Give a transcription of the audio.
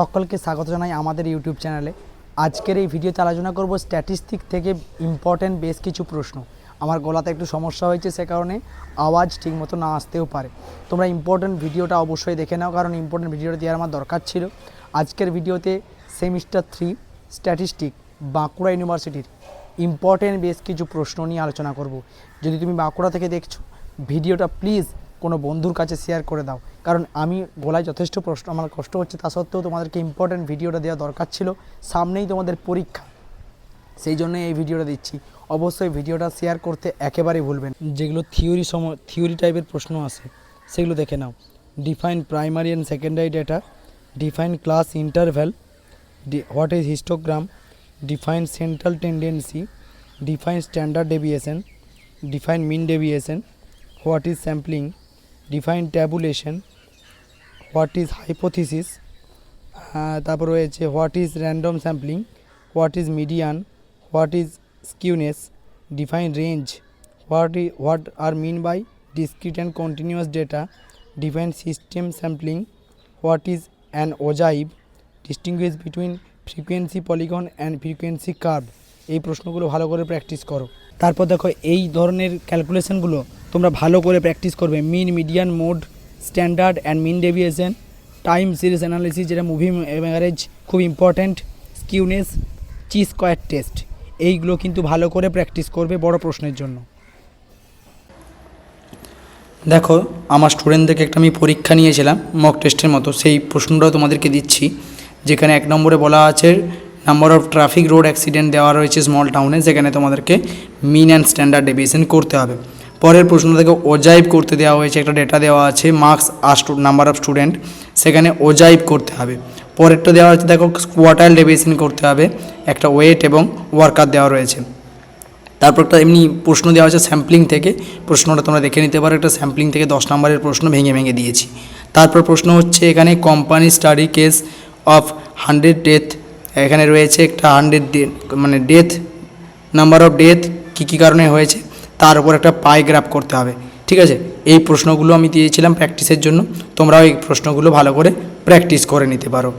সকলকে স্বাগত জানাই আমাদের ইউটিউব চ্যানেলে। আজকের এই ভিডিওতে আলোচনা করব স্ট্যাটিস্টিক থেকে ইম্পর্টেন্ট বেশ কিছু প্রশ্ন। আমার গলাতে একটু সমস্যা হয়েছে, সে কারণে আওয়াজ ঠিকমতো না আসতেও পারে। তোমরা ইম্পর্টেন্ট ভিডিওটা অবশ্যই দেখে নাও, কারণ ইম্পর্টেন্ট ভিডিওটা দেওয়ার আমার দরকার ছিল। আজকের ভিডিওতে সেমিস্টার 3 স্ট্যাটিস্টিক বাঁকুড়া ইউনিভার্সিটির ইম্পর্টেন্ট বেশ কিছু প্রশ্ন নিয়ে আলোচনা করব। যদি তুমি বাঁকুড়া থেকে দেখছো, ভিডিওটা প্লিজ কোনো বন্ধুর কাছে শেয়ার করে দাও, কারণ আমি গলায় যথেষ্ট প্রশ্ন, আমার কষ্ট হচ্ছে, তা সত্ত্বেও তোমাদেরকে ইম্পর্টেন্ট ভিডিওটা দেওয়া দরকার ছিল। সামনেই তোমাদের পরীক্ষা, সেই জন্য এই ভিডিওটা দিচ্ছি। অবশ্যই ভিডিওটা শেয়ার করতে একেবারেই ভুলবেন। যেগুলো থিওরি টাইপের প্রশ্ন আসে সেগুলো দেখে নাও। Define primary and secondary data, define class interval, what is histogram, define central tendency, define standard deviation, define mean deviation, what is sampling, define tabulation, what is hypothesis, তারপর রয়েছে what is random sampling, what is median, what is skewness, define range, what are mean by discrete and continuous data, define system sampling, what is an ogive, distinguish between frequency polygon and frequency curve. এই প্রশ্নগুলো ভালো করে practice করো। তারপর দেখো, এই ধরনের ক্যালকুলেশনগুলো তোমরা ভালো করে প্র্যাকটিস করবে। Mean, median, mode, standard and mean deviation, time series analysis যেটা মুভি অ্যাভারেজ খুব important, skewness, chi square test, এইগুলো কিন্তু ভালো করে প্র্যাকটিস করবে বড় প্রশ্নের জন্য। দেখো, আমার স্টুডেন্টদেরকে একটা আমি পরীক্ষা নিয়েছিলাম মক টেস্টের মতো, সেই প্রশ্নটাও তোমাদেরকে দিচ্ছি। যেখানে 1 নম্বরে বলা আছে number of traffic road accident দেওয়া রয়েছে স্মল টাউনে, সেখানে তোমাদেরকে মিন অ্যান্ড স্ট্যান্ডার্ড ডেভিয়েশন করতে হবে। পরের প্রশ্ন থেকে ওজাইভ করতে দেওয়া হয়েছে, একটা ডেটা দেওয়া আছে মার্কস আর নাম্বার অফ স্টুডেন্ট, সেখানে ওজাইভ করতে হবে। পরেরটা দেওয়া হচ্ছে দেখো কোয়ার্টাইল ডেভিয়েশন করতে হবে, একটা ওয়েট এবং ওয়ার্কার দেওয়া রয়েছে। তারপর একটা এমনি প্রশ্ন দেওয়া হচ্ছে স্যাম্পলিং থেকে, প্রশ্নটা তোমরা দেখে নিতে পারো, একটা স্যাম্পলিং থেকে 10 নম্বরের প্রশ্ন ভেঙে ভেঙে দিয়েছি। তারপর প্রশ্ন হচ্ছে এখানে company study case of 100 death, এখানে রয়েছে একটা 100 মানে ডেথ, নাম্বার অফ ডেথ কী কী কারণে হয়েছে, তার উপর একটা পাই গ্রাফ করতে হবে। ঠিক আছে, এই প্রশ্নগুলো আমি দিয়েছিলাম প্র্যাকটিসের জন্য, তোমরাও এই প্রশ্নগুলো ভালো করে প্র্যাকটিস করে নিতে পারো।